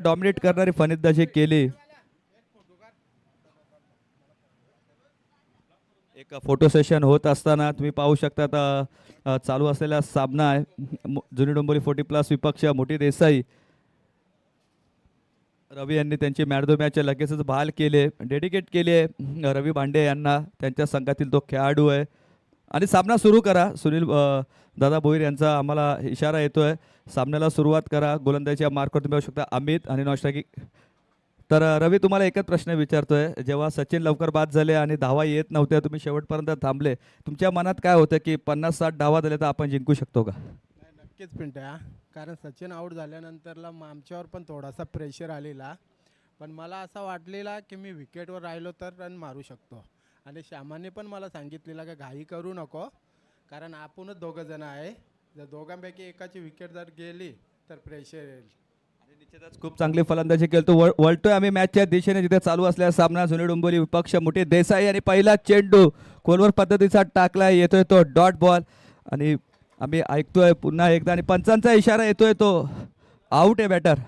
Dominate करणारी फलंदाजी केली. एक फोटो सेशन होत असताना तुम्ही पाहू शकता चालू असलेला सामना आहे. जुनी डोंबिवली 40+ विपक्ष मोठी देसाई. रवी यांनी त्यांची मॅच द मॅच लगेचच बहाल केले, डेडिकेट केली आहे रवी भांडे यांना. त्यांच्या संघातील तो खेळाडू आहे. आणि सामना सुरू करा. सुनील दादा भोईर यांचा आम्हाला इशारा येतोय, सामन्याला सुरुवात करा. गोलंदाजीच्या मार्कवर तुम्ही पाहू शकता अमित आणि नॉस्ट्राकी. तर रवी, तुम्हाला एकच प्रश्न विचारतोय. जेव्हा सचिन लवकर बाद झाले आणि धावा येत नव्हत्या, तुम्ही शेवटपर्यंत थांबले, तुमच्या मनात काय होतं की 50-60 धावा झाल्या तर आपण जिंकू शकतो का? नाही, नक्कीच पिंट्या. कारण सचिन आऊट झाल्यानंतरला आमच्यावर पण थोडासा प्रेशर आलेला. पण मला असं वाटलेला की मी विकेटवर राहिलो तर रन मारू शकतो. आणि श्यामाने पण मला सांगितलेलं की घाई करू नको, कारण आपणच दोघं जण आहे. जर दोघांपैकी एकाची विकेट जर गेली तर प्रेशर येईल. निश्चितच खूप चांगली फलंदाजी केली. तो वळतोय आम्ही मॅचच्या दिशेने, जिथे चालू असलेला सामना. जुनी डोंबिवली विपक्ष मोठी देसाई आणि पहिला चेंडू खोलवर पद्धतीचा टाकलाय, येतोय तो डॉट बॉल. आणि आम्ही ऐकतोय पुन्हा एकदा आणि पंचांचा इशारा येतोय, तो आउट आहे बॅटर.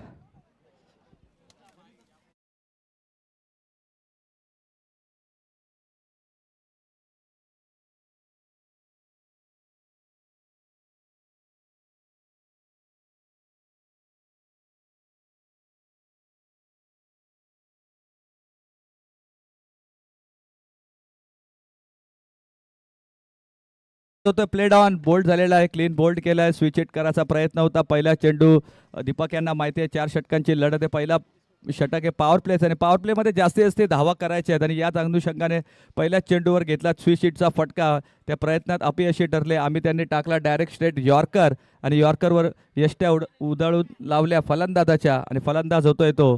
तो प्लेड ऑन बोल्ड झालेला आहे, क्लीन बोल्ड केलाय. स्विच हिट करायचा प्रयत्न होता. पहिला चेंडू दीपक यांना माहिती आहे 4 षटकांची लढत आहे. पहिला षटक आहे पॉवर प्लेच, आणि पॉवर प्लेमध्ये जास्तीत जास्त धावा करायच्या आहेत. आणि याच अनुषंगाने पहिल्याच चेंडूवर घेतला स्विच हिटचा फटका. त्या प्रयत्नात अपयशी ठरले. आम्ही त्यांनी टाकला डायरेक्ट स्ट्रेट यॉर्कर, आणि यॉर्करवर यष्ट्या उधळून लावल्या फलंदाजाच्या, आणि फलंदाज होतोय तो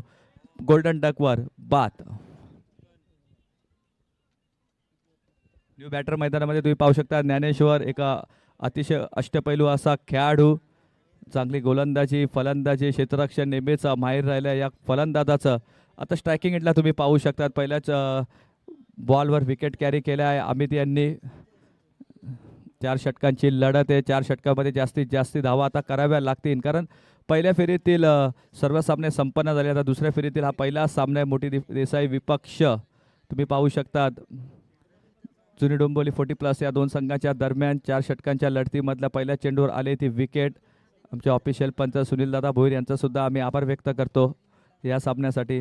गोल्डन डकवर बाद. न्यू बॅटर मैदानामध्ये तुम्ही पाहू शकता ज्ञानेश्वर, एका अतिशय अष्टपैलू असा खेळाडू. चांगली गोलंदाजी, फलंदाजी, क्षेत्ररक्षण नेहमीच माहीर राहिल्या या फलंदाजाचं. आता स्ट्रायकिंग एंडला तुम्ही पाहू शकता पहिल्याच बॉलवर विकेट कॅरी केल्या आहे अमित यांनी. 4 षटकांची लढत आहे. 4 षटकामध्ये जास्तीत जास्त धावा आता कराव्या लागतील, कारण पहिल्या फेरीतील सर्व सामने संपन्न झाले. आता दुसऱ्या फेरीतील हा पहिला सामना आहे मोठी देसाई विपक्ष. तुम्ही पाहू शकता जुनी डोंबिवली 40+ या दोन संघाच्या दरम्यान 4 षटकांच्या लढतीमधल्या पहिल्या चेंडूवर आले ती विकेट. आमचे ऑफिशियल पंच सुनील दादा भोईर यांचा सुद्धा आम्ही आभार व्यक्त करतो या सामन्यासाठी.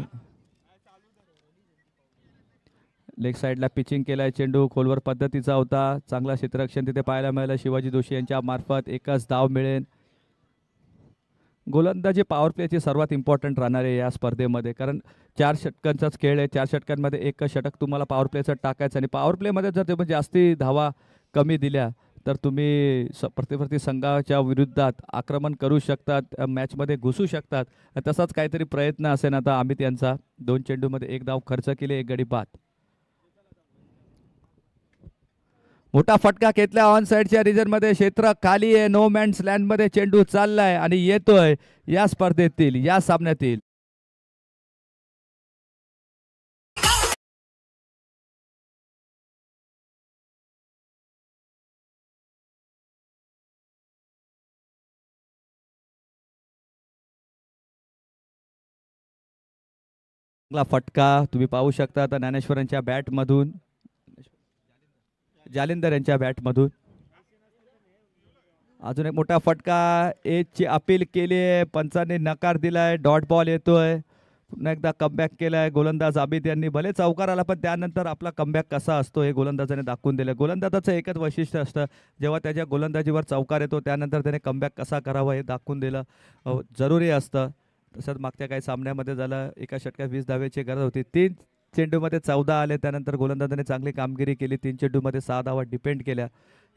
लेग साईडला पिचिंग केलाय चेंडू, खोलवर पद्धतीचा होता. चांगला क्षेत्ररक्षण तिथे पाहायला मिळालं शिवाजी जोशी यांच्या मार्फत. एकच धाव मिळेल. गोलंदाजी पॉवर प्लेची सर्वात इम्पॉर्टंट राहणार आहे या स्पर्धेमध्ये, कारण 4 षटकांचाच खेळ आहे. 4 षटकांमध्ये एक षटक तुम्हाला पॉवर प्लेचं टाकायचं, आणि पॉवर प्लेमध्ये जर तुम्ही जास्ती धावा कमी दिल्या तर तुम्ही प्रतिस्पर्धी संघाच्या विरुद्धात आक्रमण करू शकतात, मॅचमध्ये घुसू शकतात. तसाच काहीतरी प्रयत्न असेल आता अमित यांचा. 2 चेंडूमध्ये 1 धाव खर्च केले, 1 गडी बाद. मोठा फटका घेतला ऑन साइडच्या रिजन मध्ये. क्षेत्र खाली आहे, नो मॅन्स लँड मध्ये चेंडू चाललाय आणि येतोय या स्पर्धेतील, या सामन्यातील चांगला फटका तुम्ही पाहू शकता आता ज्ञानेश्वरांच्या बॅट मधून, जालिंदर यांच्या बॅट मधून. अजून एक मोठा फटका, एजची अपील केली आहे, पंचांनी नकार दिलाय, डॉट बॉल येतोय. पुन्हा एकदा कमबॅक केलाय गोलंदाज अमित यांनी. भले चौकार आला, पण त्यानंतर आपला कमबॅक कसा असतो हे गोलंदाजाने दाखवून दिलं. गोलंदाजाचं एकच वैशिष्ट्य असतं, जेव्हा त्याच्या गोलंदाजीवर चौकार येतो त्यानंतर त्याने कमबॅक कसा करावा हे दाखवून दिलं जरुरी असतं. तसंच मागच्या काही सामन्यामध्ये झालं, एका षटकात 20 धावेची गरज होती, 3 चेंडूमध्ये 14 आले. त्यानंतर गोलंदाजाने चांगली कामगिरी केली, 3 चेंडूमध्ये 6 धावा डिपेंड केल्या.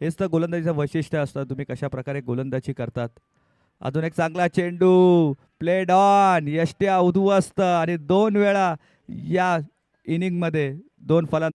हेच तर गोलंदाजीचं वैशिष्ट्य असतं, तुम्ही कशा प्रकारे गोलंदाजी करतात. अजून एक चांगला चेंडू, प्लेड ऑन, यष्ट्या उद्ध्वस्त, आणि 2 वेळा या इनिंगमध्ये 2 फलंदाज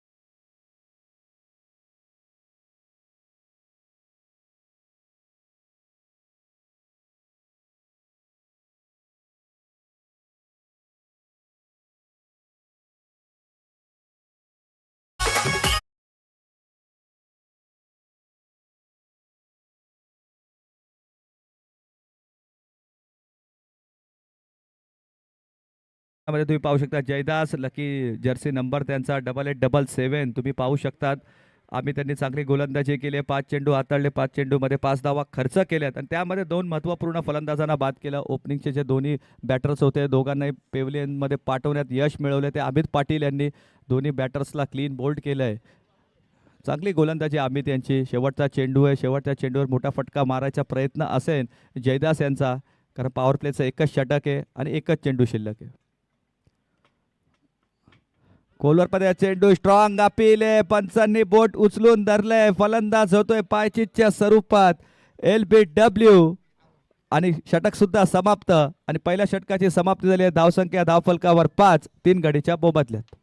मध्ये तुम्ही पाहू शकता जयदास लकी जर्सी नंबर त्यांचा 8877 तुम्ही पाहू शकतात. आम्ही त्यांनी चांगली गोलंदाजी केली आहे. 5 चेंडू हाताळले, 5 चेंडूमध्ये 5 धावा खर्च केल्यात आणि त्यामध्ये 2 महत्त्वपूर्ण फलंदाजांना बाद केलं. ओपनिंगचे जे दोन्ही बॅटर्स होते दोघांनाही पेव्हलियनमध्ये पाठवण्यात यश मिळवले. ते अमित पाटील यांनी दोन्ही बॅटर्सला क्लीन बोल्ड केलं आहे. चांगली गोलंदाजी अमित यांची. शेवटचा चेंडू आहे, शेवटच्या चेंडूवर मोठा फटका मारायचा प्रयत्न असेल जयदास यांचा, कारण पॉवर प्लेचं एकच षटक आहे आणि एकच चेंडू शिल्लक आहे. कोलवरमध्ये चेंडू स्ट्रॉंग अपील आहे. पंचांनी बोट उचलून धरलंय. फलंदाज होतोय पायचीच्या स्वरूपात LBW आणि षटक सुद्धा समाप्त आणि पहिल्या षटकाची समाप्ती झाली आहे. धावसंख्या धावफलकावर 5 3 गडीच्या मोबदल्यात.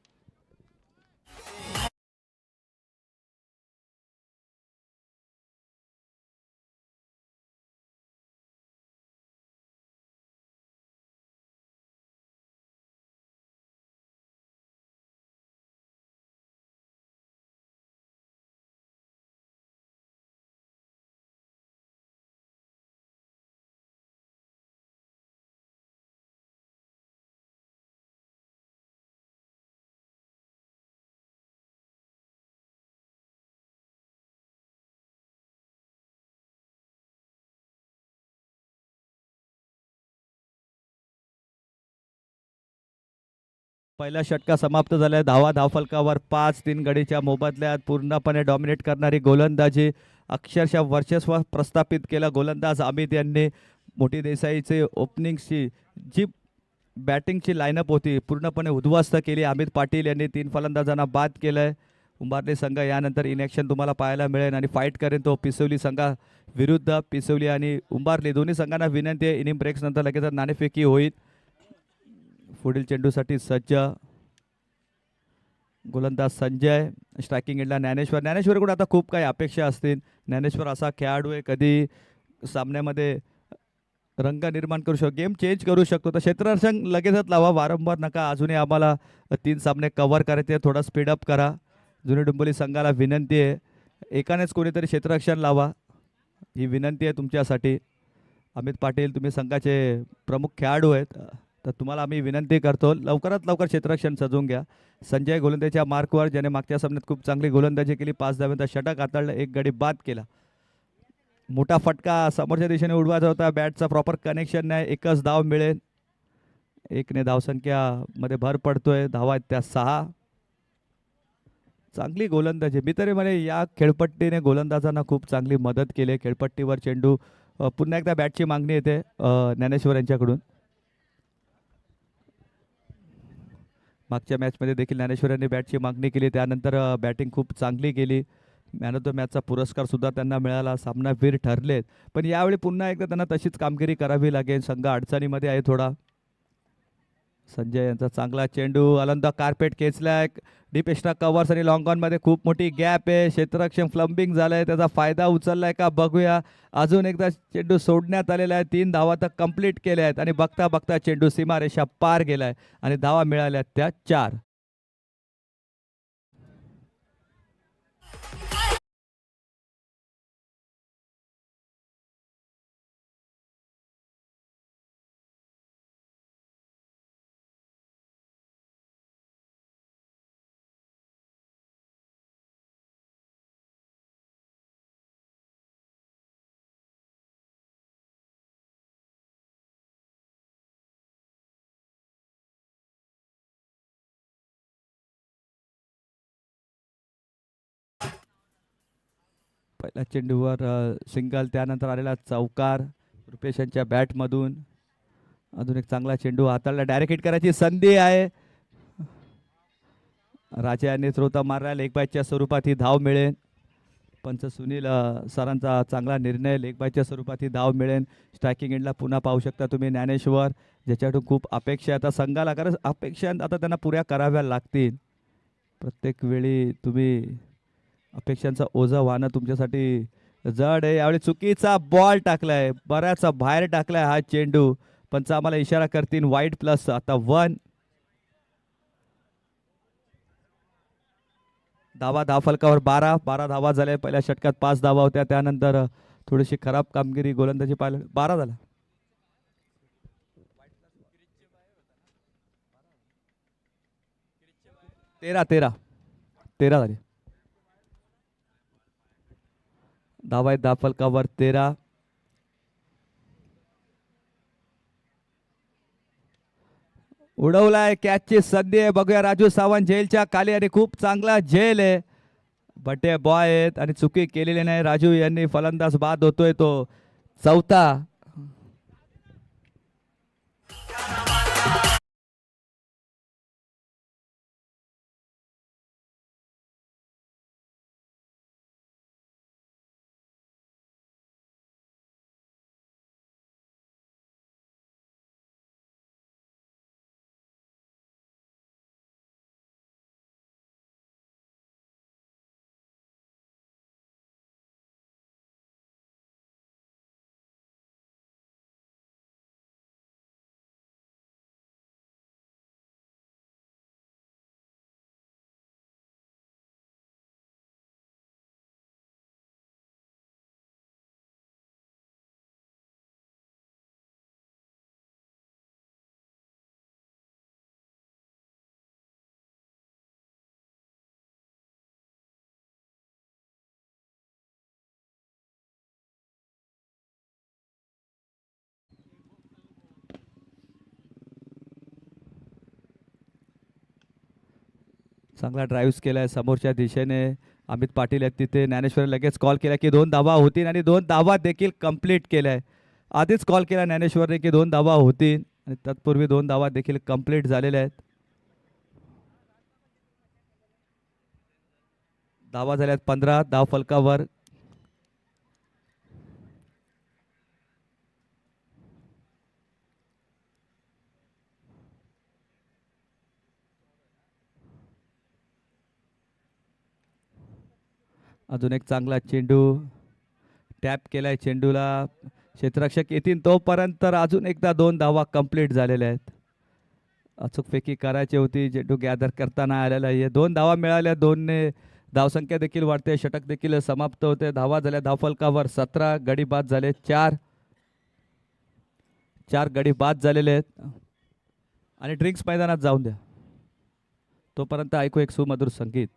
पहिला षटका समाप्त झालाय. धावा धावफलकावर 5 3 गडीच्या मोबदल्यात. पूर्णपणे डॉमिनेट करणारी गोलंदाजी, अक्षरशः वर्चस्व प्रस्थापित केलं गोलंदाज अमित यांनी. मोठी देसाईचे ओपनिंगची जी बॅटिंगची लाईनअप होती पूर्णपणे उद्ध्वस्त केली. अमित पाटील यांनी 3 फलंदाजांना बाद केलंय. उंबारली संघ यानंतर इन ॲक्शन तुम्हाला पाहायला मिळेल आणि फाईट करेन तो पिसवली संघा विरुद्ध. पिसवली आणि उंबारली दोन्ही संघांना विनंती आहे, इनिंग ब्रेक्स नंतर लगेच नाणेफेकी होईल. पुढील चेंडूसाठी सज्ज गोलंदाज संजय. स्ट्रायकिंग एंडला ज्ञानेश्वर. ज्ञानेश्वरकडून आता खूप काही अपेक्षा असतील. ज्ञानेश्वर असा खेळाडू आहे कधी सामन्यामध्ये रंग निर्माण करू शकतो, गेम चेंज करू शकतो. तर क्षेत्ररक्षण लगेचच लावा, वारंवार नका. अजूनही आम्हाला 3 सामने कव्हर करायचे, थोडा स्पीडअप करा. जुनी डोंबिवली संघाला विनंती आहे, एकानेच कोणीतरी क्षेत्ररक्षण लावा, ही विनंती आहे तुमच्यासाठी. अमित पाटील तुम्ही संघाचे प्रमुख खेळाडू आहेत, तर तुम्हाला आम्ही विनंती करतो लवकरात लवकर क्षेत्ररक्षण सजवून घ्या. संजय गोलंदाजीच्या मार्कवर, ज्याने मागच्या सामन्यात खूप चांगली गोलंदाजी केली. 5 धावांचा षटक हाताळलं, 1 गडी बाद केला. मोठा फटका समोरच्या दिशेने उडवायचा होता, बॅटचा प्रॉपर कनेक्शन नाही. एकच धाव मिळेल. 1 ने धावसंख्या मध्ये भर पडतोय. धावा आहेत त्या 6. चांगली गोलंदाजी. मी तरी म्हणे या खेळपट्टीने गोलंदाजांना खूप चांगली मदत केली. खेळपट्टीवर चेंडू पुन्हा एकदा बॅटची मागणी येते ज्ञानेश्वर यांच्याकडून. मागच्या मॅचमध्ये देखील ज्ञानेश्वर यांनी बॅटची मागणी केली, त्यानंतर बॅटिंग खूप चांगली केली. मॅन ऑफ द मॅचचा पुरस्कार सुद्धा त्यांना मिळाला. सामनावीर ठरलेत, पण यावेळी पुन्हा एकदा त्यांना तशीच कामगिरी करावी लागेल. संघ अडचणीमध्ये आहे थोडा. संजय यांचा चांगला चेंडू अलंद कार्पेट खेचलाय. डीप एक्स्ट्रा कव्हर्स आणि लॉंग ऑन मध्ये खूप मोठी गॅप आहे. क्षेत्ररक्षण फ्लंबिंग झालंय, त्याचा फायदा उचललाय का बघूया. अजून एकदा चेंडू सोडण्यात आलेला आहे. 3 धावा तर कंप्लीट केल्या आहेत आणि बघता बघता चेंडू सीमारेषा पार गेलाय आणि धावा मिळाल्या त्या 4. पहिल्या चेंडूवर सिंगल, त्यानंतर आलेला चौकार रुपेश यांच्या बॅटमधून. अजून एक चांगला चेंडू हाताळला, डायरेक्ट हिट करायची संधी आहे. राजा यांनी श्रोता मारला. लेग बायच्या स्वरूपात ही धाव मिळेल. पंच सुनील सरांचा चांगला निर्णय. लेग बायच्या स्वरूपात ही धाव मिळेल. स्ट्रायकिंग एंडला पुन्हा पाहू शकता तुम्ही ज्ञानेश्वर, ज्याच्याकडून खूप अपेक्षा आता संघाला, कारण अपेक्षा आता त्यांना पुऱ्या कराव्या लागतील. प्रत्येक वेळी तुम्ही अपेक्षांचा ओझा वाहणं तुमच्यासाठी जड आहे. यावेळी चुकीचा बॉल टाकलाय, बऱ्याच बाहेर टाकलाय हा चेंडू. पंच आम्हाला इशारा करतील वाईट प्लस आता 1. धावा धावफलकावर 12 धावा झाल्या. पहिल्या षटकात 5 धावा होत्या, त्यानंतर थोडीशी खराब कामगिरी गोलंदाजी पाहिलं. 12 झाला. 13 13 13 झाली. धावा आहेत धाफलकावर 13. उडवलाय कॅचची संधी आहे. बघूया राजू सावंत झेलच्या खाली आणि खूप चांगला झेल आहे. बटे बॉय आहेत आणि चुकी केलेली नाही. राजू यांनी फलंदाज बाद होतोय तो चौथा. चांगला ड्राईव्ह केलाय समोरच्या दिशेने. अमित पाटील आहेत तिथे. ज्ञानेश्वर लगेच कॉल केला की 2 धावा होतील आणि 2 धावा देखील कंप्लीट केल्याय. आधीच कॉल केला ज्ञानेश्वरने की 2 धावा होतील आणि तत्पूर्वी 2 धावा देखील कंप्लीट झालेल्या आहेत. धावा झाल्यात 15 धाव फलकावर. अजून एक चांगला चेंडू टॅप केलाय. चेंडूला क्षेत्ररक्षक येतील तोपर्यंत अजून एकदा 2 धावा कंप्लीट झालेल्या आहेत. अचूक फेकी करायची होती. चेंडू गॅदर करताना आलेला आहे. 2 धावा मिळाल्या. 2ने धावसंख्या देखील वाढते. षटक देखील समाप्त होते. धावा झाल्या धावफलकावर 17. गडी बाद झाले 4. 4 गडी बाद झालेले आहेत. आणि ड्रिंक्स मैदानात जाऊन द्या. तोपर्यंत ऐकू एक सुमधुर संगीत.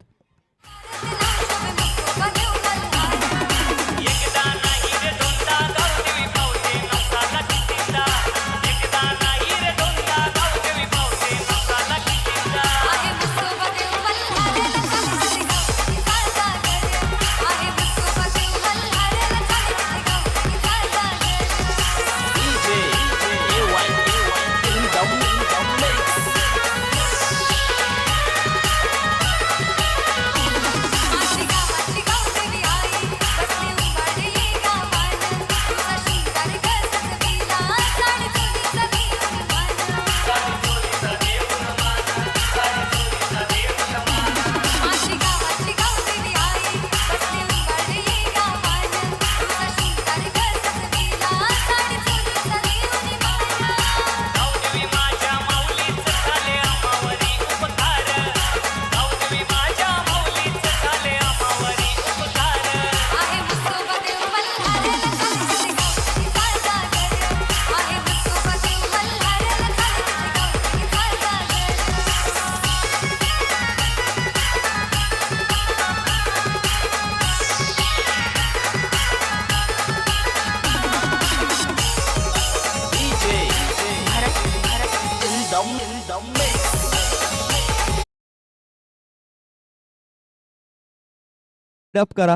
डप करा.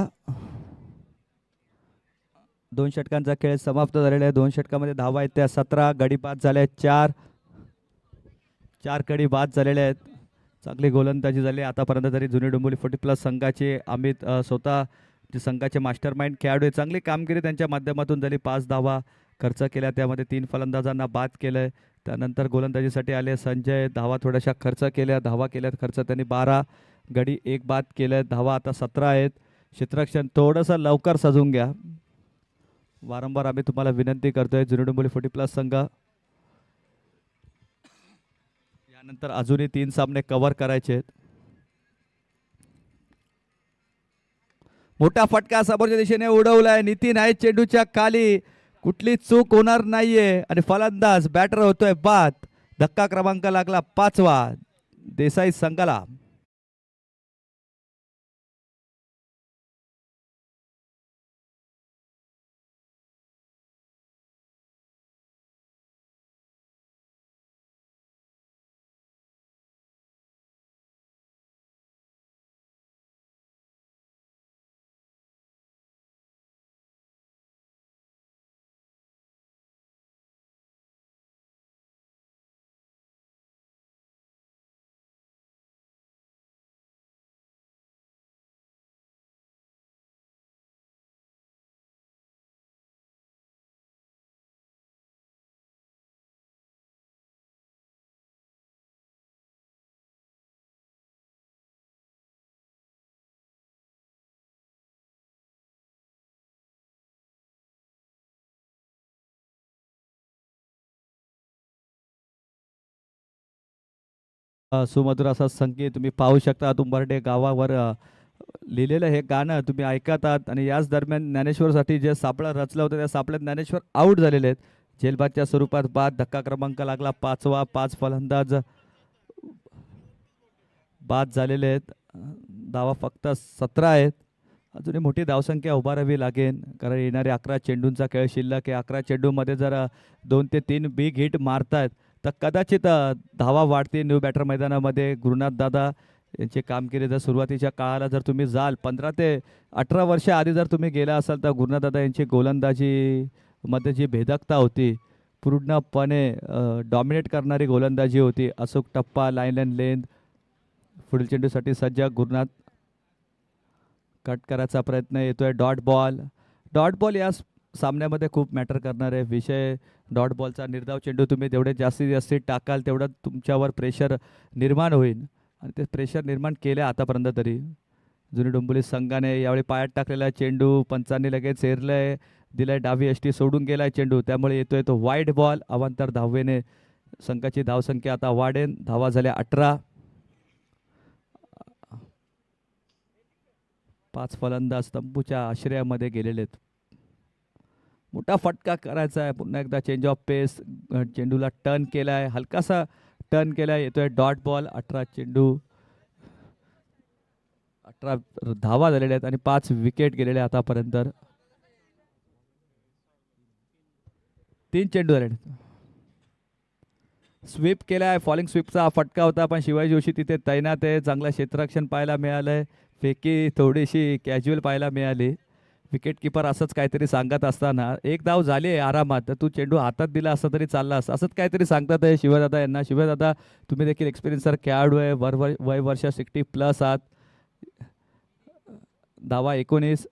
2 षटकांचा खेळ समाप्त झालेला आहे. 2 षटकामध्ये धावा आहेत त्या 17. गडी बाद झाल्या 4. 4 गडी बाद झालेले आहेत. चांगली गोलंदाजी झाली आतापर्यंत तरी जुनी डोंबिवली 40+ संघाचे अमित स्वतः जे संघाचे मास्टर माइंड खेळाडू आहे. चांगली कामगिरी त्यांच्या माध्यमातून झाली. 5 धावा खर्च केल्या. त्यामध्ये 3 फलंदाजांना बाद केलंय. त्यानंतर गोलंदाजीसाठी आले संजय. धावा थोड्याशा खर्च केल्या. धावा केल्यात खर्च त्यांनी 12. गडी 1 बाद केलं. धावा आता 17 आहेत. क्षेत्ररक्षण थोडंसं लवकर सजवून घ्या. वारंवार आम्ही तुम्हाला विनंती करतोय. जुनी डोंबिवली 40+ संघ यानंतर अजूनही 3 सामने कव्हर करायचे आहेत. मोठा फटका समोरच्या दिशेने उडवलाय. नितीन आहे चेंडूच्या खाली. कुठली चूक होणार नाहीये आणि फलंदाज बॅटर होतोय बाद. धक्का क्रमांक लागला 5वा देसाई संघाला. सुमधुर असा संगीत तुम्ही पाहू शकता. उंबरठे गावावर लिहिलेलं हे गाणं तुम्ही ऐकत आहात आणि याच दरम्यान ज्ञानेश्वरसाठी जे सापळं रचलं होतं त्या सापळ्यात ज्ञानेश्वर आऊट झालेले आहेत. झेलबादच्या स्वरूपात बाद धक्का क्रमांक लागला 5वा. 5 फलंदाज बाद झालेले आहेत. धावा फक्त 17 आहेत. अजूनही मोठी धावसंख्या उभारावी लागेल कारण येणारे 11 चेंडूंचा खेळ शिल्लक आहे. 11 चेंडूमध्ये जर 2 ते 3 बिग हिट मारतायत तर कदाचित धावा वाढतील. न्यू बॅटर मैदानामध्ये गुरुनाथ दादा यांची कामगिरी जर सुरुवातीच्या काळाला जर तुम्ही जाल 15 ते 18 वर्ष आधी जर तुम्ही गेला असाल तर गुरुनाथ दादा यांची गोलंदाजी मध्ये जी भेदकता होती पूर्णपणे डॉमिनेट करणारी गोलंदाजी होती. अचूक टप्पा लाईन अँड लेंथ पुढील चेंडूसाठी सज्ज. गुरुनाथ कट करायचा प्रयत्न येतोय. Dot ball. डॉट बॉल या सामन्यामध्ये खूप मॅटर करणार आहे. विषय डॉट बॉलचा निर्धाव चेंडू तुम्ही जेवढे जास्तीत जास्त टाकाल तेवढं तुमच्यावर प्रेशर निर्माण होईल आणि ते प्रेशर निर्माण केले आतापर्यंत तरी. जुनी डोंबिवली संघाने यावेळी पायात टाकलेला चेंडू पंचांनी लगेच हेरलंय. दिलाय डावी यष्टी सोडून गेलाय चेंडू त्यामुळे येतोय तो वाईड बॉल. अवांतर धावेने संघाची धावसंख्या आता वाढेल. धावा झाल्या 18. 5 फलंदाज तंबूच्या आश्रयामध्ये गेलेले आहेत. मोठा फटका करायचा आहे. पुन्हा एकदा चेंज ऑफ पेस. चेंडूला टर्न केलाय. हलकासा टर्न केलाय. येतोय डॉट बॉल. 18 चेंडू 18 धावा झालेल्या आहेत आणि 5 विकेट गेलेले आतापर्यंत. 3 चेंडू झाले. स्वीप केलाय. फॉलिंग स्वीपचा फटका होता पण शिवाजी जोशी तिथे तैनात आहे. चांगलं क्षेत्ररक्षण पाहायला मिळालंय. फेकी थोडीशी कॅज्युअल पाहायला मिळाली. विकेट किपर असंच काहीतरी सांगत असताना एक धाव झाली आहे आरामात तर तू चेंडू हातात दिला असता तरी चालला असं असंच काहीतरी सांगतात आहे शिवदादा यांना. शिवदादा तुम्ही देखील एक्सपिरियन्सर खेळाडू आहे. वय वर्ष 60+ आहात. धावा 19.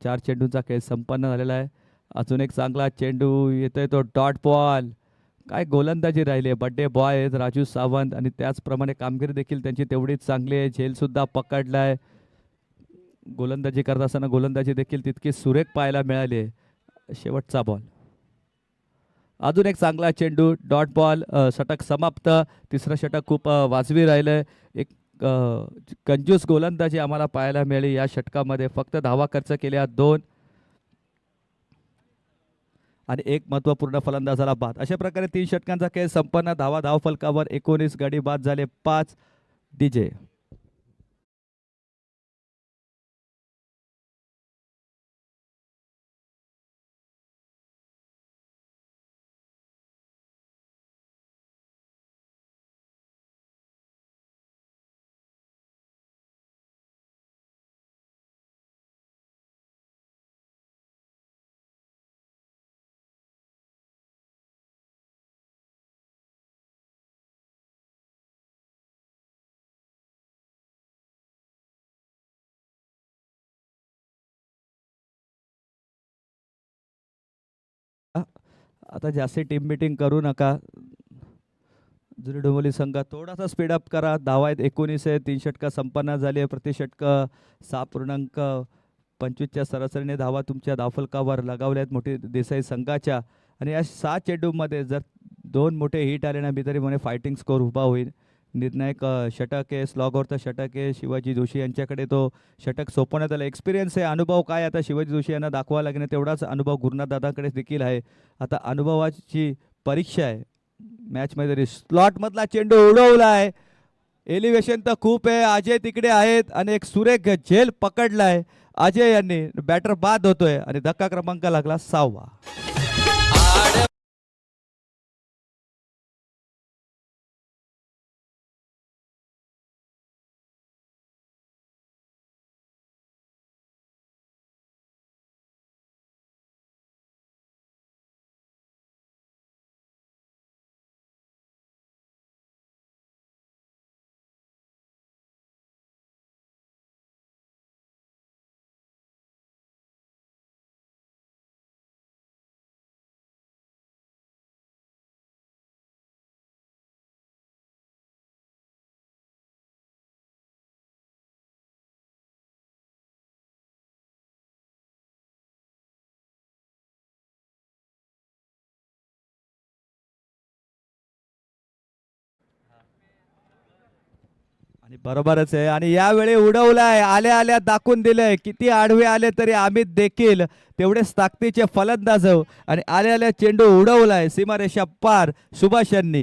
4 चेंडूंचा खेळ संपन्न झालेला आहे. अजून एक चांगला चेंडू येतोय तो डॉट बॉल. काय गोलंदाजी राहिली आहे. बड्डे बॉय आहेत राजू सावंत आणि त्याचप्रमाणे कामगिरी देखील त्यांची तेवढीच चांगली आहे. झेलसुद्धा पकडलाय. गोलंदाजी करत असताना गोलंदाजी देखील तितकी सुरेख पाहायला मिळाली आहे. शेवटचा बॉल. अजून एक चांगला चेंडू डॉट बॉल. षटक समाप्त. तिसरं षटक खूप वाजवी राहिलंय. एक कंजूस गोलंदाजी आम्हाला पाहायला मिळाली या षटकामध्ये. फक्त धावा खर्च केल्या 2 आणि एक महत्त्वपूर्ण फलंदाजाला बाद. अशा प्रकारे 3 षटकांचा खेळ संपन्न. धावा धावफलकावर 19. गडी बाद झाले 5. डीजे. आता जास्ती टीम मीटिंग करू नका. जुनी डोंबिवली संघ थोडासा स्पीडअप करा. धावा आहेत 19 आहे. 3 षटकं संपन्न झाली आहे. प्रति षटक 6.25च्या सरासरीने धावा तुमच्या धावफलकावर लगावल्या आहेत मोठी देसाई संघाच्या. आणि या 6 चेंडूमध्ये जर 2 मोठे हिट आले ना मी तरी म्हणे फायटिंग स्कोर उभा होईल. निर्णायक षटक आहे. स्लॉगवरचं षटक आहे. शिवाजी जोशी यांच्याकडे तो षटक सोपवण्यात आला. एक्सपिरियन्स आहे. अनुभव काय आता शिवाजी जोशी यांना दाखवावा लागेल. तेवढाच अनुभव गुरुनाथ दादाकडे देखील आहे. आता अनुभवाची परीक्षा आहे मॅचमध्ये. तरी स्लॉटमधला चेंडू उडवलाय. एलिव्हेशन तर खूप आहे. अजय तिकडे आहेत आणि एक सुरेख झेल पकडलाय अजय यांनी. बॅटर बाद होतोय आणि धक्का क्रमांक लागला 6वा. आणि बरोबरच आहे आणि यावेळी उडवलाय, आल्या आल्या दाखवून दिलंय, किती आडवे आले तरी आम्ही देखील तेवढेच ताकदीचे फलंदाज आहोत आणि आल्या आल्या चेंडू उडवलाय सीमारेषा पार सुभाष यांनी.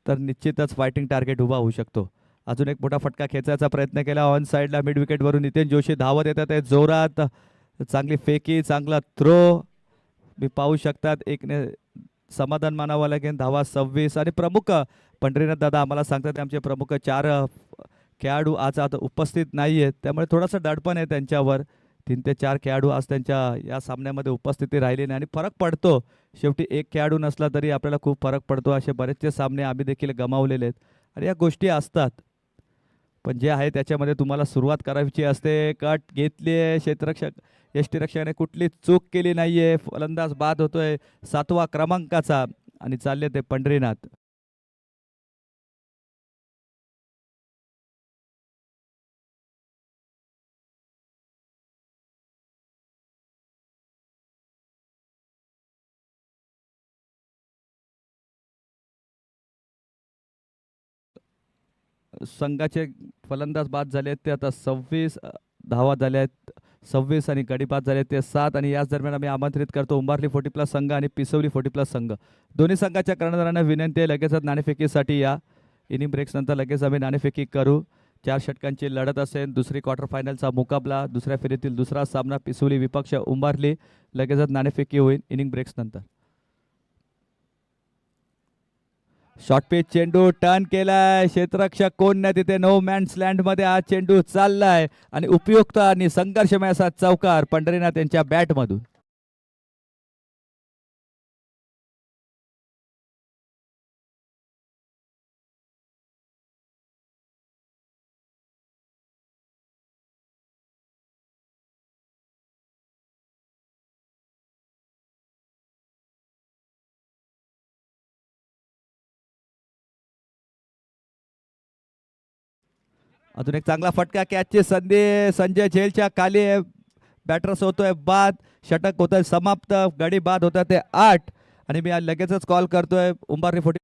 तर निश्चितच फायटिंग टार्गेट उभा होऊ शकतो. अजून एक मोठा फटका खेचायचा प्रयत्न केला ऑन साइडला मिड विकेटवरून नितीन जोशी धावत येतात आहे जोरात. चांगली फेकी, चांगला थ्रो मी पाहू शकतात. एक समाधान मानावं लागेल. धावा 26 आणि प्रमुख पंढरीनाथ दादा आम्हाला सांगतात आमचे प्रमुख 4 खेळाडू आज आता उपस्थित नाही आहेत, त्यामुळे थोडंसं दडपण आहे त्यांच्यावर. 3 ते 4 खेळाडू आज त्यांच्या या सामन्यामध्ये उपस्थिती राहिली नाही आणि फरक पडतो. शेवटी एक खेळाडू नसला तरी आपल्याला खूप फरक पडतो. असे बरेचसे सामने आम्ही देखील गमावलेले आहेत आणि या गोष्टी असतात. पण जे आहे त्याच्यामध्ये तुम्हाला सुरुवात करायची असते. कट घेतली आहे क्षेत्ररक्षक यष्टीरक्षकाने, कुठली चूक केली नाहीये. फलंदाज बाद होतोय 7व्या क्रमांकाचा आणि चालले ते पंढरीनाथ. संघाचे फलंदाज बाद झाले आहेत ते आता 26 धावा झाल्या आहेत. 26 आणि गडी बाद झाले ते 7 आणि याच दरम्यान आम्ही आमंत्रित करतो उंबारली 40+ संघ आणि पिसवली 40+ संघ. दोन्ही संघाच्या कर्णधारांना विनंती आहे लगेचच नाणेफेकीसाठी या. इनिंग ब्रेक्स नंतर लगेच आम्ही नाणेफेकी करू. 4 षटकांची लढत असेल. दुसरी क्वार्टर फायनलचा मुकाबला, दुसऱ्या फेरीतील दुसरा सामना पिसवली विपक्ष उंबारली. लगेचच नाणेफेकी होईल इनिंग ब्रेक्स नंतर. शॉर्ट पिच चेंडू टर्न केलाय. क्षेत्ररक्षक कोण नाही तिथे. नो मॅन्स लँड मध्ये हा चेंडू चाललाय आणि उपयुक्त आणि संघर्षमय असा चौकार पंढरीनाथ यांच्या बॅट मधून. अजून एक चांगला फटका, कॅचची संधी संजय झेलच्या खाली. बॅटर्स होतोय बाद. षटक होतोय समाप्त. गडी बाद होता ते 8 आणि मी लगेचच कॉल करतोय उंबारली 40.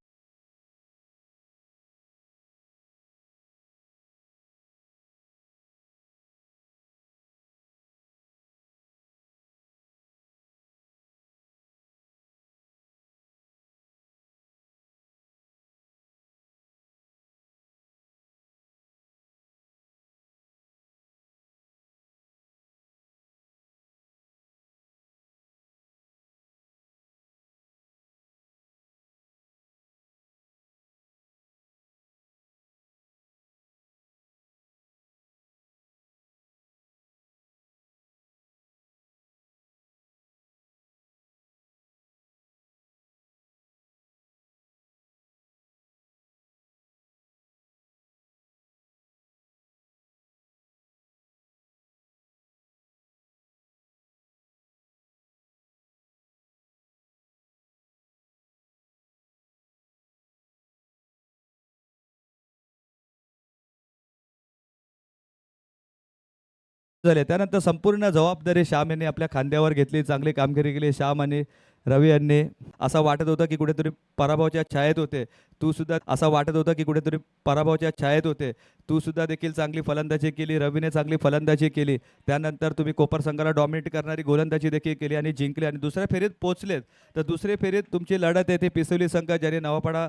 झाले. त्यानंतर संपूर्ण जबाबदारी श्याम यांनी आपल्या खांद्यावर घेतली. चांगली कामगिरी केली श्याम आणि रवी यांनी. असं वाटत होतं की कुठेतरी पराभवाच्या छायेत होते. तू सुद्धा असं वाटत होतं की कुठेतरी पराभवाच्या छायेत होते. तू सुद्धा देखील चांगली फलंदाजी केली. रवीने चांगली फलंदाजी केली. त्यानंतर तुम्ही कोपर संघाला डॉमिनेट करणारी गोलंदाजी देखील केली आणि जिंकले आणि दुसऱ्या फेरीत पोहोचलेत. तर दुसऱ्या फेरीत तुमची लढत आहे ते पिसवली संघ, ज्याने नवापाडा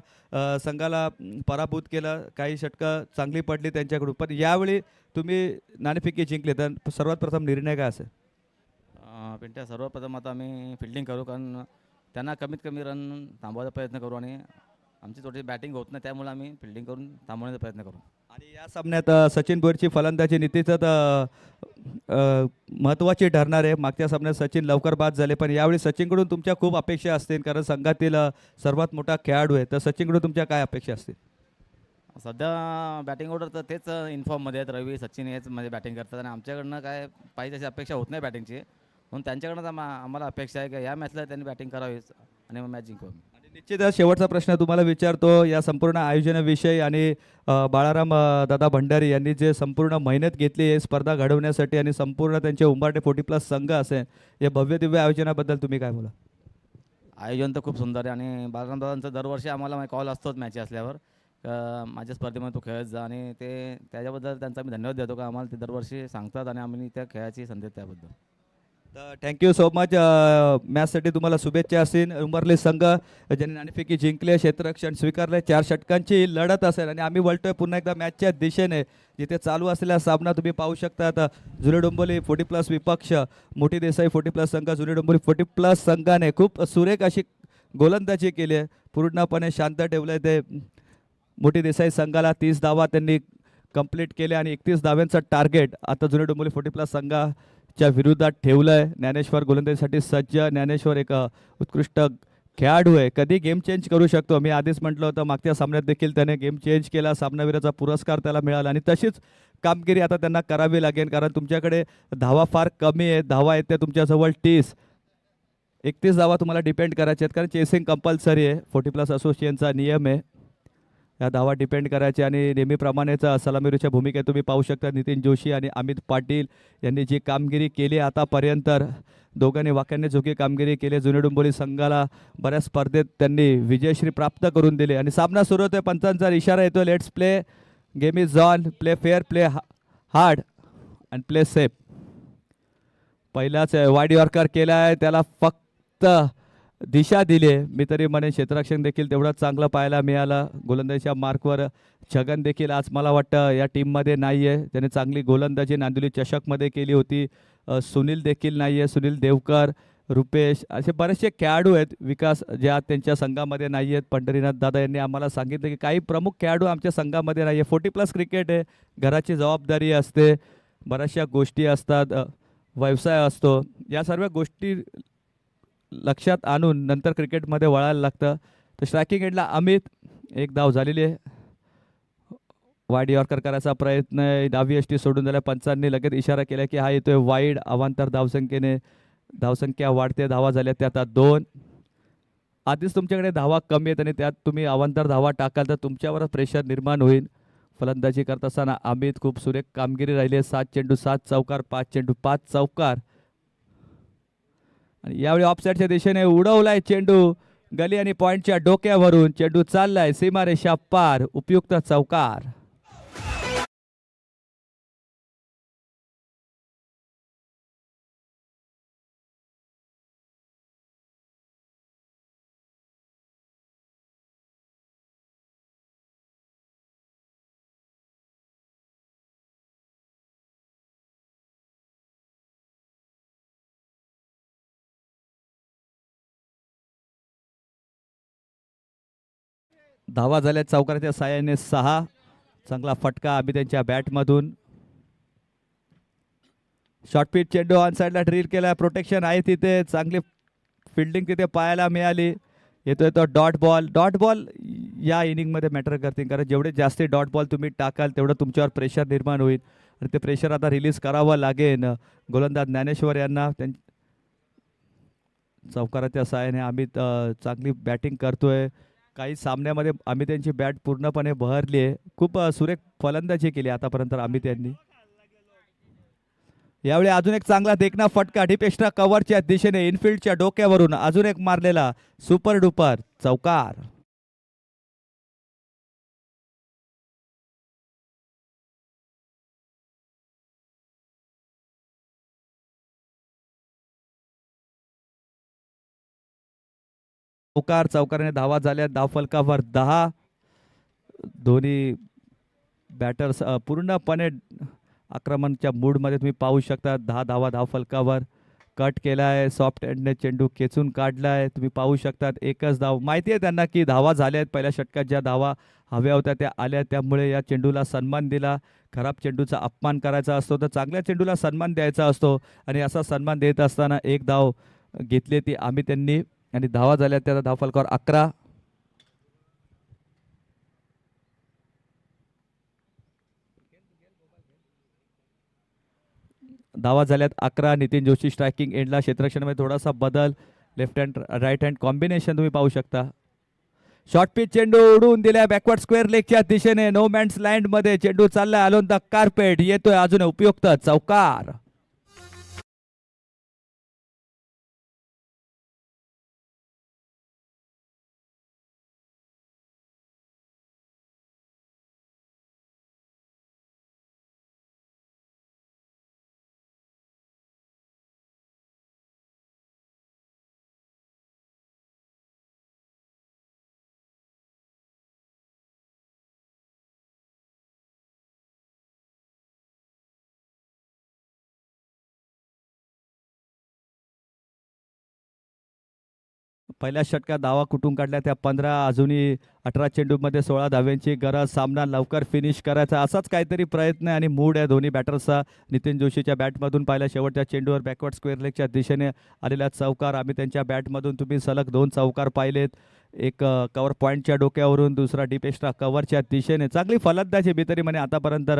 संघाला पराभूत केलं. काही षटकं चांगली पडली त्यांच्याकडून, पण यावेळी तुम्ही नाणेफेकी जिंकले. तर सर्वात प्रथम निर्णय काय असेल? पिंट्या, सर्वप्रथम आता आम्ही फिल्डिंग करू, कारण त्यांना कमीत कमी रन थांबवायचा प्रयत्न करू आणि आमची थोडी बॅटिंग होत नाही, त्यामुळे आम्ही फिल्डिंग करून थांबवण्याचा प्रयत्न करू. आणि या सामन्यात सचिन भोईरची फलंदाजी निश्चितच महत्त्वाची ठरणार आहे. मागच्या सामन्यात सचिन लवकर बाद झाले, पण यावेळी सचिनकडून तुमच्या खूप अपेक्षा असतील, कारण संघातील सर्वात मोठा खेळाडू आहे. तर सचिनकडून तुमच्या काय अपेक्षा असतील? सध्या बॅटिंग ऑर्डर तर तेच इन्फॉर्ममध्ये आहेत. रवी सचिन हेच म्हणजे बॅटिंग करतात आणि आमच्याकडनं काय पाहिजे अशी अपेक्षा होत नाही बॅटिंगची. म्हणून त्यांच्याकडनं आम्हाला अपेक्षा आहे की या मॅचला त्यांनी बॅटिंग करावीच आणि मग मॅच जिंकू. आणि निश्चितच शेवटचा प्रश्न तुम्हाला विचारतो या संपूर्ण आयोजनाविषयी आणि बाळाराम दादा भंडारी यांनी जे संपूर्ण मेहनत घेतली आहे स्पर्धा घडवण्यासाठी आणि संपूर्ण त्यांचे उंबारटे 40+ संघ असेल या भव्य दिव्य आयोजनाबद्दल तुम्ही काय बोला? आयोजन तर खूप सुंदर आहे आणि बालरामदादांचं दरवर्षी आम्हाला कॉल असतोच मॅच असल्यावर माझ्या स्पर्धेमध्ये तू खेळत जा आणि ते त्याच्याबद्दल त्यांचा मी धन्यवाद देतो का आम्हाला ते दरवर्षी सांगतात आणि आम्ही त्या खेळाची संधी देतो त्याबद्दल. तर थँक्यू सो मच. मॅचसाठी तुम्हाला शुभेच्छा असतील. उंबरले संघ ज्यांनी नाणेफेकी जिंकले, क्षेत्ररक्षण स्वीकारले, 4 षटकांची लढत असेल आणि आम्ही वळतोय पुन्हा एकदा मॅचच्या दिशेने जिथे चालू असलेला सामना तुम्ही पाहू शकता. आता जुने डोंबोली 40+ विपक्ष मोठी देसाई 40+ संघ जुने डोंबोली 40+ संघाने खूप सुरेख अशी गोलंदाजी केली आहे. पूर्णपणे शांत ठेवलं ते मोठी देसाई संघाला 30 धावा त्यांनी कंप्लीट केले आणि 31 धाव्यांचं टार्गेट आता जुने डोंबोली 40+ संघाच्या विरोधात ठेवलं आहे. ज्ञानेश्वर गोलंदाजीसाठी सज्ज. ज्ञानेश्वर एक उत्कृष्ट खेळाडू आहे, कधी गेम चेंज करू शकतो. मी आधीच म्हटलं होतं मागच्या सामन्यात देखील त्याने गेम चेंज केला, सामनावीराचा पुरस्कार त्याला मिळाला आणि तशीच कामगिरी आता त्यांना करावी लागेल कारण तुमच्याकडे धावा फार कमी आहेत. धावा आहेत त्या तुमच्याजवळ 31 धावा तुम्हाला डिपेंड करायचे आहेत कारण चेसिंग कंपल्सरी आहे. 40+ असोसिएशनचा नियम आहे. या धावा डिपेंड करायचे आणि नेहमीप्रमाणेच सलामीवीरच्या भूमिकेत तुम्ही पाहू शकता नितीन जोशी आणि अमित पाटील यांनी जी कामगिरी केली आतापर्यंत दोघांनी वाक्याने जोगी कामगिरी केली. जुने डोंबोली संघाला बऱ्याच स्पर्धेत त्यांनी विजयश्री प्राप्त करून दिले आणि सामना सुरू होतोय. पंचांचा इशारा येतो let's play, game is on, play fair, play hard and play safe. पहिलाच वाईड यॉर्कर केला आहे, त्याला फक्त दिशा दिली आहे. मी तरी म्हणेन क्षेत्ररक्षण देखील तेवढंच चांगलं पाहायला मिळालं. गोलंदाजीच्या मार्कवर छगन देखील आज मला वाटतं या टीममध्ये नाही आहे. त्याने चांगली गोलंदाजी नांदुली चषकमध्ये केली होती. सुनील देखील नाही आहे. सुनील देवकर, रुपेश असे बरेचसे खेळाडू आहेत. विकास जे आज त्यांच्या संघामध्ये नाही आहेत. पंढरीनाथ दादा यांनी आम्हाला सांगितलं की काही प्रमुख खेळाडू आमच्या संघामध्ये नाही आहे. 40+ क्रिकेट आहे, घराची जबाबदारी असते, बऱ्याचशा गोष्टी असतात, व्यवसाय असतो. या सर्व गोष्टी लक्षात आणून नंतर क्रिकेटमध्ये वळायला लागतं. तर स्ट्रायकिंग एंडला अमित, एक धाव झालेली आहे. वाईड यॉर्कर करायचा प्रयत्न आहे, डावी यष्टी सोडून दिल्या. पंचांनी लगेच इशारा केला की हा येतोय वाईड. अवांतर धावसंख्येने धावसंख्या वाढते. धावा झाल्या त्या आता 2. आधीच तुमच्याकडे धावा कमी आहेत आणि त्यात तुम्ही अवांतर धावा टाकाल तर तुमच्यावर प्रेशर निर्माण होईल. फलंदाजी करत असताना अमित खूप सुरेख कामगिरी राहिली आहे. 7 चेंडू 7 चौकार, 5 चेंडू 5 चौकार आणि यावेळी ऑफसाईडच्या दिशेने उडवलाय चेंडू गली आणि पॉइंटच्या डोक्यावरून. चेंडू चाललाय सीमारेषा पार, उपयुक्त चौकार. धावा झाल्या चौकाराच्या साहाय्याने 6. चांगला फटका आम्ही त्यांच्या बॅटमधून. शॉर्ट पिच चेंडू ऑन साईडला ड्रिल केला. प्रोटेक्शन आहे तिथे, चांगली फिल्डिंग तिथे पाहायला मिळाली. येतोय तो डॉट बॉल. डॉट बॉल या इनिंगमध्ये मॅटर करतील कारण जेवढे जास्ती डॉट बॉल तुम्ही टाकाल तेवढं तुमच्यावर प्रेशर निर्माण होईल आणि ते प्रेशर आता रिलीज करावं लागेल गोलंदाज ज्ञानेश्वर यांना. चौकाराच्या साहाय्याने आम्ही चांगली बॅटिंग करतोय. काही सामन्यामध्ये आम्ही त्यांची बॅट पूर्णपणे बहरली आहे. खूप सुरेख फलंदाजी केली आतापर्यंत आम्ही त्यांनी. यावेळी अजून एक चांगला देखना फटका डीप एक्स्ट्रा कव्हरच्या दिशेने इनफिल्डच्या डोक्यावरून अजून एक मारलेला सुपर डुपर चौकार. चौकाराने धावा झाल्या. धावफलकावर 10. दोन्ही बॅटर्स पूर्णपणे आक्रमणच्या मूडमध्ये तुम्ही पाहू शकता. 10 धावा धावफलकावर. कट केला आहे, सॉफ्ट एंडने चेंडू खेचून काढला आहे. तुम्ही पाहू शकतात एकच धाव. माहिती आहे त्यांना की धावा झाल्या आहेत. पहिल्या षटकात ज्या धावा हव्या होत्या त्या आल्या, त्यामुळे या चेंडूला सन्मान दिला. खराब चेंडूचा अपमान करायचा असतो तर चांगल्या चेंडूला सन्मान द्यायचा असतो आणि असा सन्मान देत असताना एक धाव घेतली ती आम्ही त्यांनी आणि धावा झाल्या त्या धावफलकावर 11. धावा झाल्यात 11. नितीन जोशी स्ट्रायकिंग एंडला. क्षेत्ररक्षणामध्ये थोडासा बदल, left hand right hand combination तुम्ही पाहू शकता. शॉर्ट पिच चेंडू उडून दिल्या बॅकवर्ड स्क्वेअर लेगच्या दिशेने. नो मॅन्स लँड मध्ये चेंडू चाललाय अलोन द कार्पेट. येतोय अजून उपयुक्त चौकार. पहिल्या षटकात धावा कुठून काढल्या त्या 15. अजूनही 18 चेंडूमध्ये 16 धाव्यांची गरज. सामना लवकर फिनिश करायचा असाच काहीतरी प्रयत्न आणि मूड आहे दोन्ही बॅटर्सचा. नितीन जोशीच्या बॅटमधून पाहिला शेवटच्या चेंडूवर बॅकवर्ड स्क्वेअर लेगच्या दिशेने आलेला चौकार. आम्ही त्यांच्या बॅटमधून तुम्ही सलग 2 चौकार पाहिलेत. एक कव्हर पॉईंटच्या डोक्यावरून, दुसरा डीप एक्स्ट्रा कव्हरच्या दिशेने. चांगली फलंदाजी मी तरी म्हणे आतापर्यंत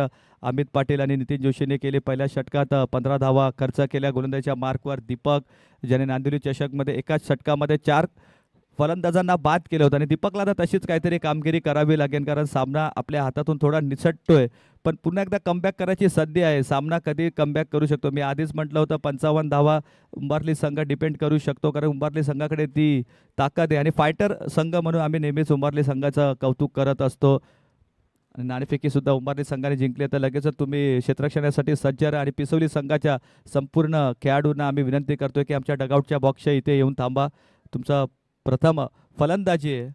अमित पाटील आणि नितीन जोशीने केली. पहिल्या षटकात 15 धावा खर्च केल्या गोलंदाजीच्या मार्कवर. दीपक ज्याने नांदिवली चषकमध्ये एकाच षटकामध्ये 4 फलंदाजांना बाद केलं होतं आणि दीपकला आता तशीच काहीतरी कामगिरी करावी लागेल, कारण सामना आपल्या हातातून थोडा निसटतोय. पण पुन्हा एकदा कमबॅक करायची संधी आहे. सामना कधी कमबॅक करू शकतो. मी आधीच म्हटलं होतं 55 धावा उंबारली संघ डिपेंड करू शकतो, कारण उंबारली संघाकडे ती ताकद आहे आणि फायटर संघ म्हणून आम्ही नेहमीच उंबारली संघाचं कौतुक करत असतो. आणि नाणेफेकी सुद्धा उंबारली संघाने जिंकली. तर लगेचच तुम्ही क्षेत्ररक्षणासाठी सज्ज राहा आणि पिसवली संघाच्या संपूर्ण खेळाडूंना आम्ही विनंती करतोय की आमच्या डगआउटच्या बॉक्सच्या इथे येऊन थांबा. तुमचा प्रथम फलंदाजी आहे.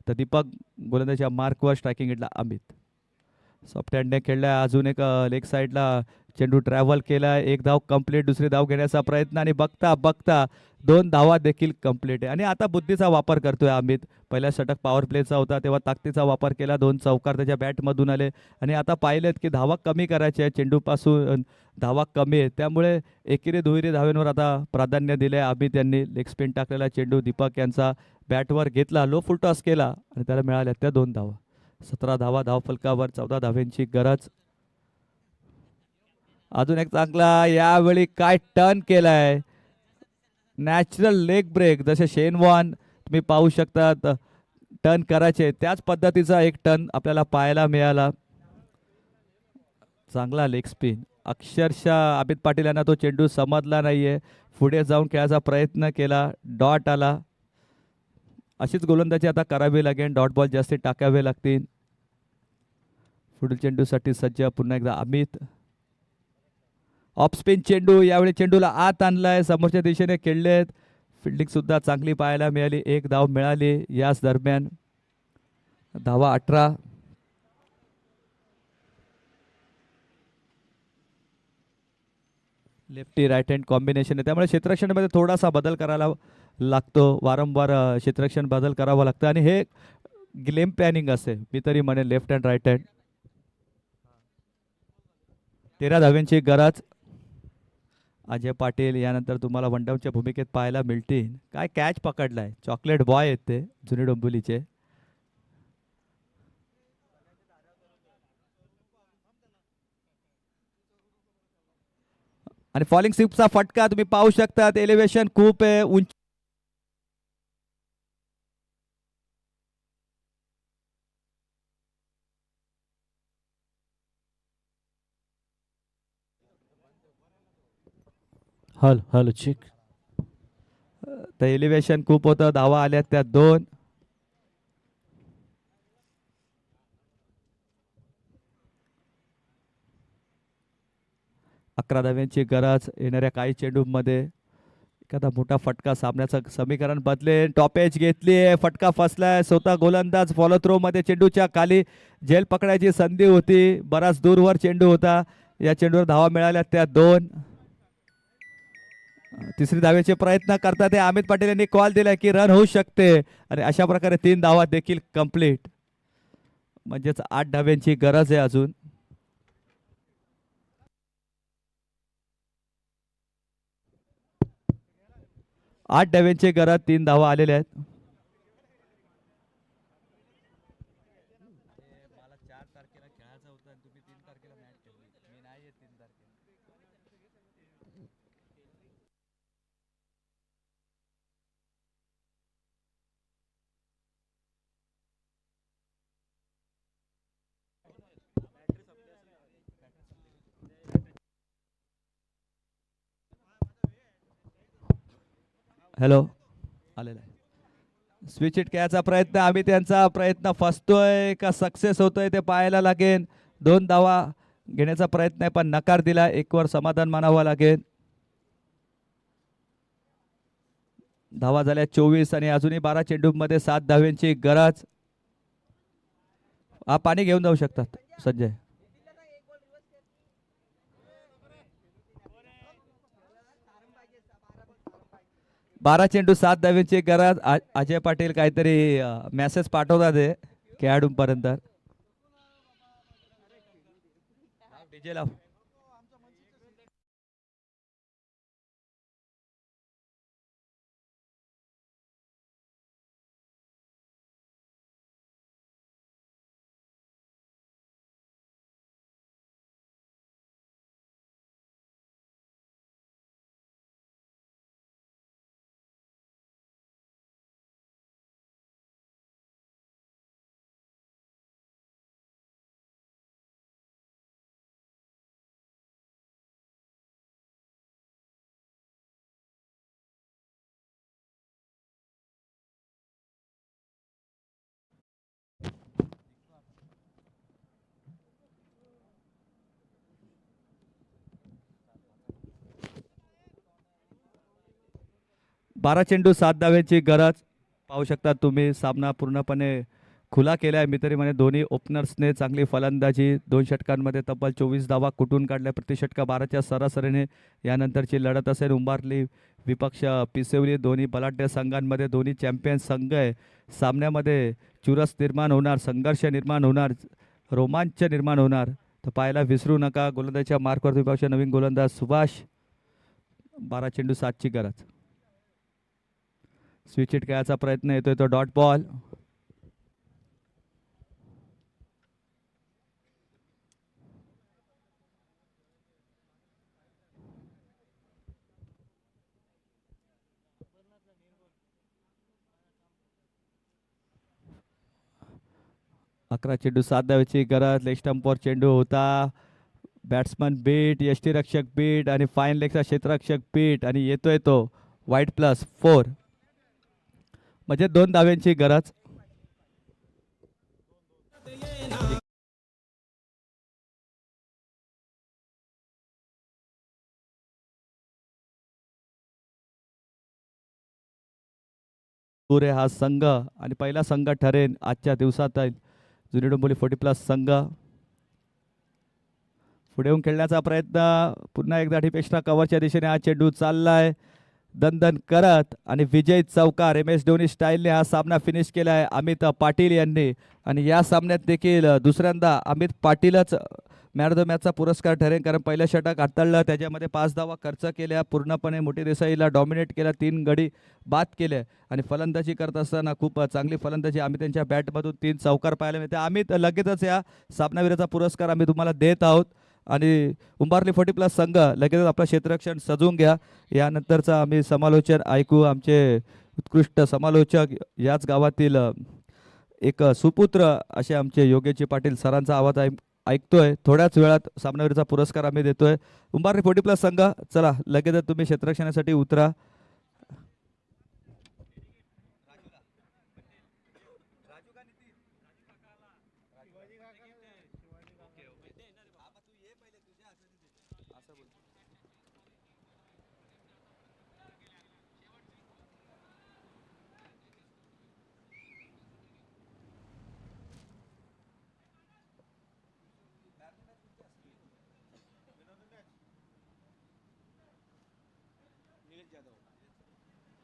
तर दीपक गोलंदाजीच्या मार्कवर, स्ट्रायकिंग एंडला अमित. सॉफ्ट हँडने खेळलाय. अजून एक लेग साईडला चेंडू ट्रॅव्हल केला. एक धाव कंप्लीट. दुसरी धाव घेण्याचा प्रयत्न आणि बघता बघता 2 धावा देखील कंप्लीट आहे. आणि आता बुद्धीचा वापर करतोय अमित. पहिल्या षटक पॉवर प्लेचा होता तेव्हा ताकदीचा वापर केला. 2 चौकार त्याच्या बॅटमधून आले आणि आता पाहिलेत की धावा कमी करायच्या आहे. चेंडूपासून धावा कमी आहे, त्यामुळे एकेरी दुहेरी धाव्यांवर आता प्राधान्य दिले अमित यांनी. लेग स्पिन टाकलेला चेंडू दीपक यांचा बॅटवर घेतला, लो फुल टॉस केला आणि त्याला मिळाल्या त्या 2 धावा. 17 धावा धावफलकावर, 14 धाव्यांची गरज. अजून एक चांगला यावेळी काय टर्न केलाय. नॅचरल लेग ब्रेक, जसे शेन वॉर्न तुम्ही पाहू शकता टर्न करायचे त्याच पद्धतीचा एक टर्न आपल्याला पाहायला मिळाला. चांगला लेग स्पिन. अक्षरशः अमित पाटील यांना तो चेंडू समजला नाहीये. पुढे जाऊन खेळायचा प्रयत्न केला, डॉट आला. अशीच गोलंदाजी आता करावी लागेल. डॉट बॉल जास्ती टाकावे लागतील. पुढील चेंडूसाठी सज्ज पुन्हा एकदा अमित. ऑफ स्पिन चेंडू, यावेळी चेंडूला आत आणलाय, समोरच्या दिशेने खेळलेत. फिल्डिंग सुद्धा चांगली पाहायला मिळाली. 1 धाव मिळाली याच दरम्यान. धावा 18. लेफ्टी राईट हँड कॉम्बिनेशन आहे, त्यामुळे क्षेत्ररक्षणामध्ये थोडासा बदल करायला लागतो. वारंवार क्षेत्ररक्षण बदल करावं लागतं आणि हे गेम प्लॅनिंग असे मी तरी म्हणेन. Left hand right hand. 13 धाव्यांची गरज. अजय पाटील यानंतर तुम्हाला वनडाऊनच्या भूमिकेत पाहायला मिळतील. काय कॅच पकडलाय, चॉकलेट बॉय आहेत ते जुनी डोंबिवलीचे. आणि फॉलिंग स्लिपचा फटका तुम्ही पाहू शकता. एलिव्हेशन खूप आहे, उंच. Hello check. तर एलिव्हेशन खूप होतं. धावा आल्या त्या 2. अकरा धाव्यांची गरज. येणाऱ्या काही चेंडूमध्ये एखादा मोठा फटका सामन्याचं समीकरण बदलेल. टॉपेज घेतली, फटका फसलाय. स्वतः गोलंदाज फॉलो थ्रो मध्ये चेंडूच्या खाली झेल पकडायची संधी होती. बराच दूरवर चेंडू होता. या चेंडूवर धावा मिळाल्या त्या 2. तिसरी धावेचे प्रयत्न करतात ते अमित पाटील यांनी कॉल दिलाय की रन होऊ शकते आणि अशा प्रकारे 3 धावा देखील कंप्लीट. म्हणजेच 8 धाव्यांची गरज आहे अजून. 8 धाव्यांची गरज. 3 धावा आलेल्या आहेत. मला 4 तारखेला खेळायचं होतं आणि तुम्ही 3 तारखेला मॅच खेळली. मी नाही येत 3 तारखेला. हॅलो आलेला आहे. स्विच हिट घ्यायचा प्रयत्न, आम्ही त्यांचा प्रयत्न फसतोय का सक्सेस होतोय ते पाहायला लागेल. 2 धावा घेण्याचा प्रयत्न आहे पण नकार दिला, एकवर समाधान मानावं लागेल. धावा झाल्या 24 आणि अजूनही 12 चेंडूमध्ये 7 धाव्यांची गरज. हा पाणी घेऊन जाऊ शकतात संजय. 12 चेंडू 7 धाव्यांची गरज. अजय पाटील काहीतरी मेसेज पाठवतात ते खेळाडूंपर्यंत. डीजे लाव. बारा चेंडू 7 धाव्यांची गरज. पाहू शकता तुम्ही सामना पूर्णपणे खुला केला आहे. मी तरी म्हणे दोन्ही ओपनर्सने चांगली फलंदाजी. 2 षटकांमध्ये तब्बल 24 धावा कुठून काढल्या, प्रतिषटका 12च्या सरासरीने यानंतरची लढत असेल. उंबारली विपक्ष पिसेवली, दोन्ही बलाढ्य संघांमध्ये दोन्ही चॅम्पियन संघ आहे. सामन्यामध्ये चुरस निर्माण होणार, संघर्ष निर्माण होणार, रोमांच निर्माण होणार. तर पाहायला विसरू नका. गोलंदाजीच्या मार्कवर विपक्ष नवीन गोलंदाज सुभाष. 12 चेंडू 7ची गरज. स्विच हिट खेळायचा प्रयत्न येतोय तो डॉट बॉल. अकरा चेंडू 7 धावेची गरज. लेग स्टंपवर चेंडू होता. बॅट्समन बीट, यष्टीरक्षक बीट आणि फाईन लेगचा क्षेत्ररक्षक बीट आणि येतोय तो वाईट +4 म्हणजे 2 धाव्यांची गरज. पुरे हा संघ आणि पहिला संघ ठरेल आजच्या दिवसातील जुनी डोंबिवली 40+ संघ. पुढे येऊन खेळण्याचा प्रयत्न. पुन्हा एकदा डीप एक्स्ट्रा कव्हरच्या दिशेने हा चेंडू चाललाय दणदण करत आणि विजय चौकार MS धोनी स्टाईलने हा सामना फिनिश केला आहे अमित पाटील यांनी. आणि या सामन्यात देखील दुसऱ्यांदा अमित पाटीलच मॅन ऑफ द मॅचचा पुरस्कार ठरेल, कारण पहिलं षटक हाताळलं, त्याच्यामध्ये 5 धावा खर्च केल्या, पूर्णपणे मोठी देसाईला डॉमिनेट केला, 3 गडी बाद केले आणि फलंदाजी करत असताना खूप चांगली फलंदाजी आम्ही त्यांच्या बॅटमधून 3 चौकार पाहायला मिळते. आम्ही लगेचच या सामनावीराचा पुरस्कार आम्ही तुम्हाला देत आहोत आणि उंबारली 40+ संघ लगेचच आपलं क्षेत्ररक्षण सजवून घ्या. यानंतरचा आम्ही समालोचन ऐकू. आमचे उत्कृष्ट समालोचक याच गावातील एक सुपुत्र असे आमचे योगेश पाटील सरांचा आवाज ऐकतोय. थोड्याच वेळात सामनावीराचा पुरस्कार आम्ही देतोय. उंबारली 40+ संघ चला लगेचच तुम्ही क्षेत्ररक्षणासाठी उतरा.